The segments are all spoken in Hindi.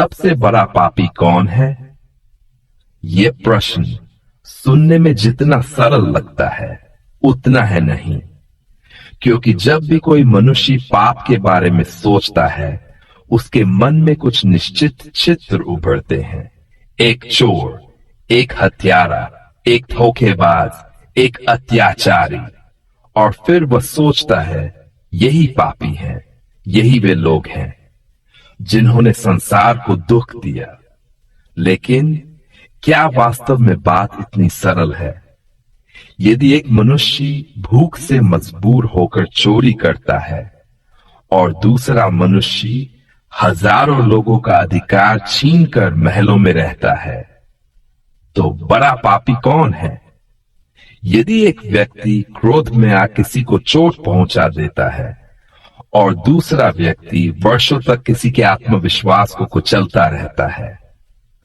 सबसे बड़ा पापी कौन है? ये प्रश्न सुनने में जितना सरल लगता है उतना है नहीं, क्योंकि जब भी कोई मनुष्य पाप के बारे में सोचता है उसके मन में कुछ निश्चित चित्र उभरते हैं। एक चोर, एक हत्यारा, एक धोखेबाज, एक अत्याचारी, और फिर वह सोचता है यही पापी हैं, यही वे लोग हैं जिन्होंने संसार को दुख दिया। लेकिन क्या वास्तव में बात इतनी सरल है? यदि एक मनुष्य भूख से मजबूर होकर चोरी करता है और दूसरा मनुष्य हजारों लोगों का अधिकार छीनकर महलों में रहता है, तो बड़ा पापी कौन है? यदि एक व्यक्ति क्रोध में आ किसी को चोट पहुंचा देता है और दूसरा व्यक्ति वर्षों तक किसी के आत्मविश्वास को कुचलता रहता है,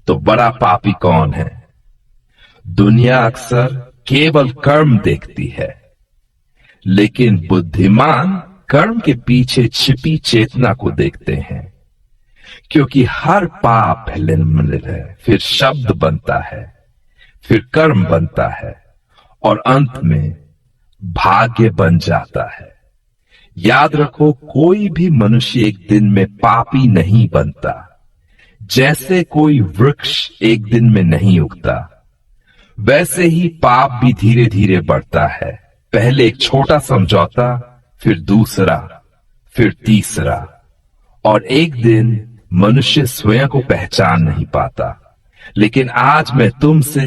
तो बड़ा पापी कौन है? दुनिया अक्सर केवल कर्म देखती है, लेकिन बुद्धिमान कर्म के पीछे छिपी चेतना को देखते हैं, क्योंकि हर पाप प्रेलिमिनरी है, फिर शब्द बनता है, फिर कर्म बनता है और अंत में भाग्य बन जाता है। याद रखो, कोई भी मनुष्य एक दिन में पापी नहीं बनता। जैसे कोई वृक्ष एक दिन में नहीं उगता, वैसे ही पाप भी धीरे धीरे बढ़ता है। पहले एक छोटा समझौता, फिर दूसरा, फिर तीसरा, और एक दिन मनुष्य स्वयं को पहचान नहीं पाता। लेकिन आज मैं तुमसे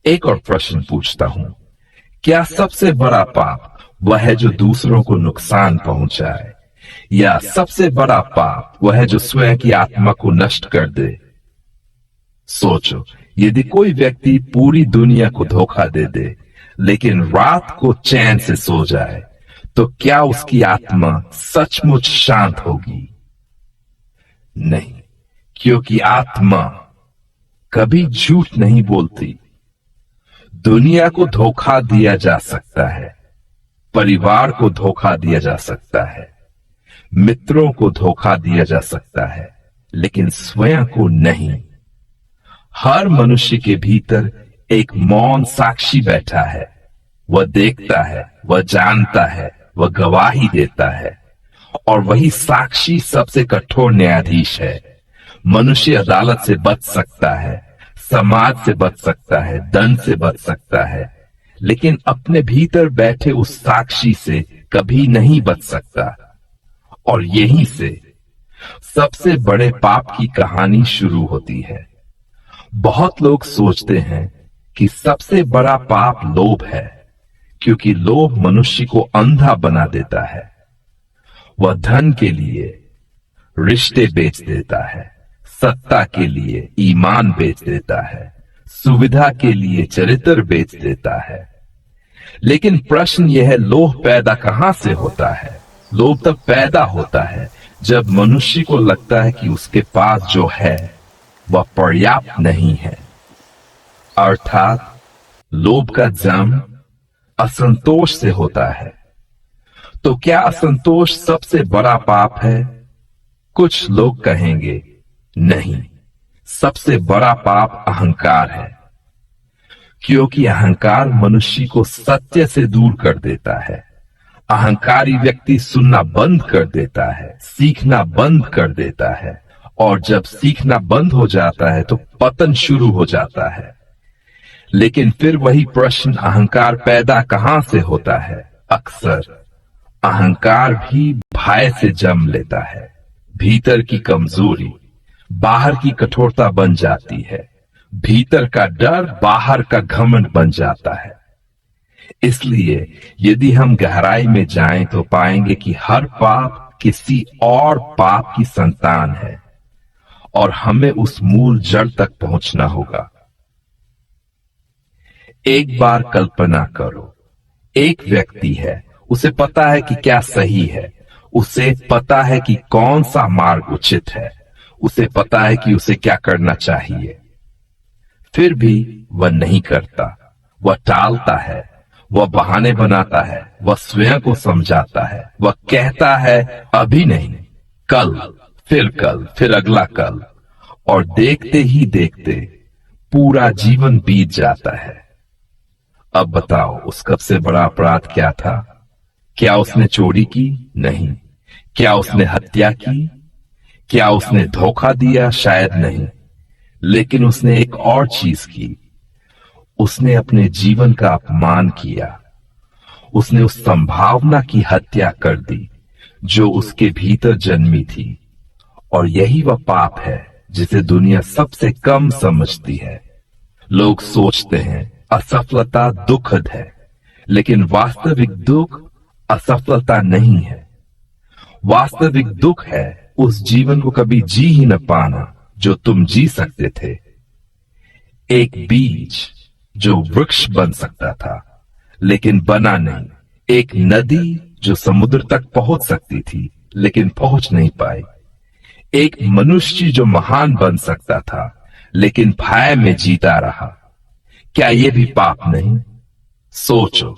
एक और प्रश्न पूछता हूं, क्या सबसे बड़ा पाप वह है जो दूसरों को नुकसान पहुंचाए, या सबसे बड़ा पाप वह है जो स्वयं की आत्मा को नष्ट कर दे? सोचो, यदि कोई व्यक्ति पूरी दुनिया को धोखा दे दे लेकिन रात को चैन से सो जाए, तो क्या उसकी आत्मा सचमुच शांत होगी? नहीं, क्योंकि आत्मा कभी झूठ नहीं बोलती। दुनिया को धोखा दिया जा सकता है, परिवार को धोखा दिया जा सकता है, मित्रों को धोखा दिया जा सकता है, लेकिन स्वयं को नहीं। हर मनुष्य के भीतर एक मौन साक्षी बैठा है। वह देखता है, वह जानता है, वह गवाही देता है, और वही साक्षी सबसे कठोर न्यायाधीश है। मनुष्य अदालत से बच सकता है, समाज से बच सकता है, दंड से बच सकता है, लेकिन अपने भीतर बैठे उस साक्षी से कभी नहीं बच सकता। और यहीं से सबसे बड़े पाप की कहानी शुरू होती है। बहुत लोग सोचते हैं कि सबसे बड़ा पाप लोभ है, क्योंकि लोभ मनुष्य को अंधा बना देता है। वह धन के लिए रिश्ते बेच देता है, सत्ता के लिए ईमान बेच देता है, सुविधा के लिए चरित्र बेच देता है। लेकिन प्रश्न यह है, लोभ पैदा कहां से होता है? लोभ तब पैदा होता है जब मनुष्य को लगता है कि उसके पास जो है वह पर्याप्त नहीं है। अर्थात लोभ का जन्म असंतोष से होता है। तो क्या असंतोष सबसे बड़ा पाप है? कुछ लोग कहेंगे नहीं, सबसे बड़ा पाप अहंकार है, क्योंकि अहंकार मनुष्य को सत्य से दूर कर देता है। अहंकारी व्यक्ति सुनना बंद कर देता है, सीखना बंद कर देता है, और जब सीखना बंद हो जाता है तो पतन शुरू हो जाता है। लेकिन फिर वही प्रश्न, अहंकार पैदा कहां से होता है? अक्सर अहंकार भी भय से जन्म लेता है। भीतर की कमजोरी बाहर की कठोरता बन जाती है, भीतर का डर बाहर का घमंड बन जाता है। इसलिए यदि हम गहराई में जाएं तो पाएंगे कि हर पाप किसी और पाप की संतान है, और हमें उस मूल जड़ तक पहुंचना होगा। एक बार कल्पना करो, एक व्यक्ति है, उसे पता है कि क्या सही है, उसे पता है कि कौन सा मार्ग उचित है, उसे पता है कि उसे क्या करना चाहिए। फिर भी वह नहीं करता, वह टालता है, वह बहाने बनाता है, वह स्वयं को समझाता है, वह कहता है अभी नहीं, कल, फिर अगला कल, और देखते ही देखते पूरा जीवन बीत जाता है। अब बताओ, उसका सबसे बड़ा अपराध क्या था? क्या उसने चोरी की? नहीं। क्या उसने हत्या की? क्या उसने धोखा दिया? शायद नहीं। लेकिन उसने एक और चीज की। उसने अपने जीवन का अपमान किया। उसने उस संभावना की हत्या कर दी जो उसके भीतर जन्मी थी। और यही वह पाप है जिसे दुनिया सबसे कम समझती है। लोग सोचते हैं असफलता दुखद है, लेकिन वास्तविक दुख असफलता नहीं है। वास्तविक दुख है उस जीवन को कभी जी ही न पाना जो तुम जी सकते थे। एक बीज जो वृक्ष बन सकता था लेकिन बना नहीं। एक नदी जो समुद्र तक पहुंच सकती थी लेकिन पहुंच नहीं पाई। एक मनुष्य जो महान बन सकता था लेकिन भय में जीता रहा। क्या यह भी पाप नहीं? सोचो,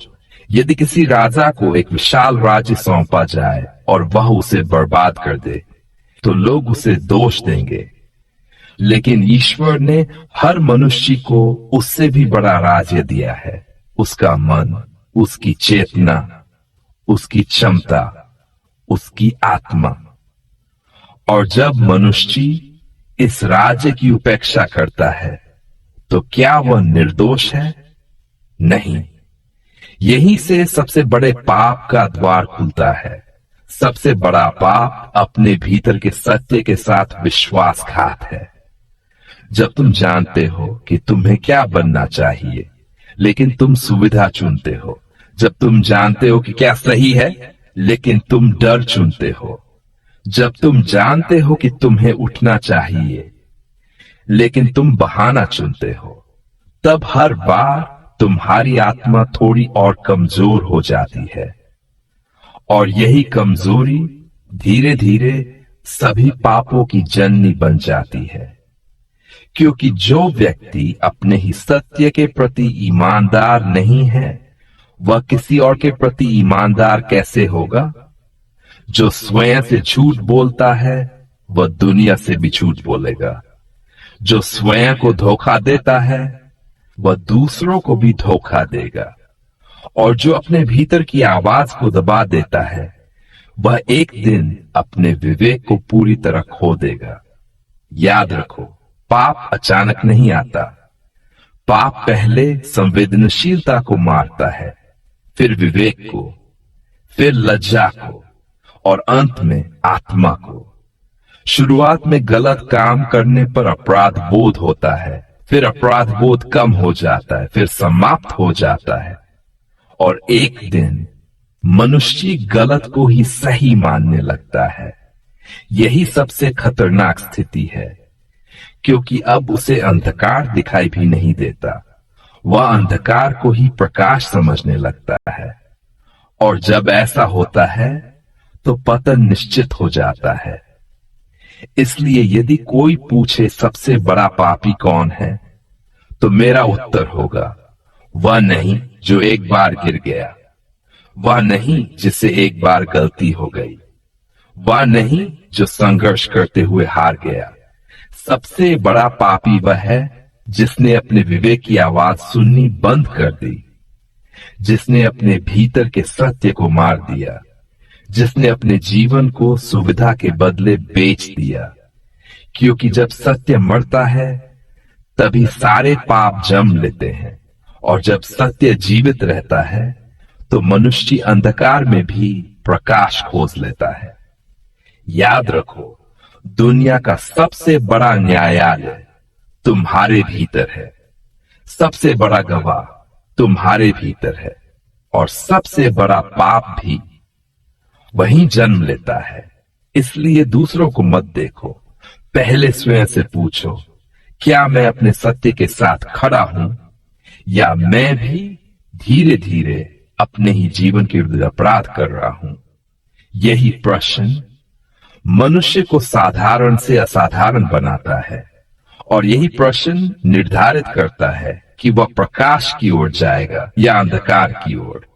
यदि किसी राजा को एक विशाल राज्य सौंपा जाए और वह उसे बर्बाद कर दे तो लोग उसे दोष देंगे। लेकिन ईश्वर ने हर मनुष्य को उससे भी बड़ा राज्य दिया है। उसका मन, उसकी चेतना, उसकी क्षमता, उसकी आत्मा। और जब मनुष्य इस राज्य की उपेक्षा करता है तो क्या वह निर्दोष है? नहीं। यहीं से सबसे बड़े पाप का द्वार खुलता है। सबसे बड़ा पाप अपने भीतर के सत्य के साथ विश्वासघात है। जब तुम जानते हो कि तुम्हें क्या बनना चाहिए लेकिन तुम सुविधा चुनते हो। जब तुम जानते हो कि क्या सही है लेकिन तुम डर चुनते हो। जब तुम जानते हो कि तुम्हें उठना चाहिए लेकिन तुम बहाना चुनते हो, तब हर बार तुम्हारी आत्मा थोड़ी और कमजोर हो जाती है। और यही कमजोरी धीरे धीरे सभी पापों की जननी बन जाती है। क्योंकि जो व्यक्ति अपने ही सत्य के प्रति ईमानदार नहीं है वह किसी और के प्रति ईमानदार कैसे होगा? जो स्वयं से झूठ बोलता है वह दुनिया से भी झूठ बोलेगा। जो स्वयं को धोखा देता है वह दूसरों को भी धोखा देगा। और जो अपने भीतर की आवाज को दबा देता है वह एक दिन अपने विवेक को पूरी तरह खो देगा। याद रखो, पाप अचानक नहीं आता। पाप पहले संवेदनशीलता को मारता है, फिर विवेक को, फिर लज्जा को और अंत में आत्मा को। शुरुआत में गलत काम करने पर अपराध बोध होता है, फिर अपराध बोध कम हो जाता है, फिर समाप्त हो जाता है। और एक दिन मनुष्य गलत को ही सही मानने लगता है। यही सबसे खतरनाक स्थिति है, क्योंकि अब उसे अंधकार दिखाई भी नहीं देता। वह अंधकार को ही प्रकाश समझने लगता है। और जब ऐसा होता है तो पतन निश्चित हो जाता है। इसलिए यदि कोई पूछे सबसे बड़ा पापी कौन है, तो मेरा उत्तर होगा वह नहीं जो एक बार गिर गया, वह नहीं जिससे एक बार गलती हो गई, वह नहीं जो संघर्ष करते हुए हार गया। सबसे बड़ा पापी वह है जिसने अपने विवेक की आवाज सुननी बंद कर दी, जिसने अपने भीतर के सत्य को मार दिया, जिसने अपने जीवन को सुविधा के बदले बेच दिया। क्योंकि जब सत्य मरता है तभी सारे पाप जन्म लेते हैं, और जब सत्य जीवित रहता है तो मनुष्य अंधकार में भी प्रकाश खोज लेता है। याद रखो, दुनिया का सबसे बड़ा न्यायालय तुम्हारे भीतर है। सबसे बड़ा गवाह तुम्हारे भीतर है, और सबसे बड़ा पाप भी वहीं जन्म लेता है। इसलिए दूसरों को मत देखो, पहले स्वयं से पूछो, क्या मैं अपने सत्य के साथ खड़ा हूं, या मैं भी धीरे धीरे अपने ही जीवन के विरुद्ध अपराध कर रहा हूं? यही प्रश्न मनुष्य को साधारण से असाधारण बनाता है, और यही प्रश्न निर्धारित करता है कि वह प्रकाश की ओर जाएगा या अंधकार की ओर।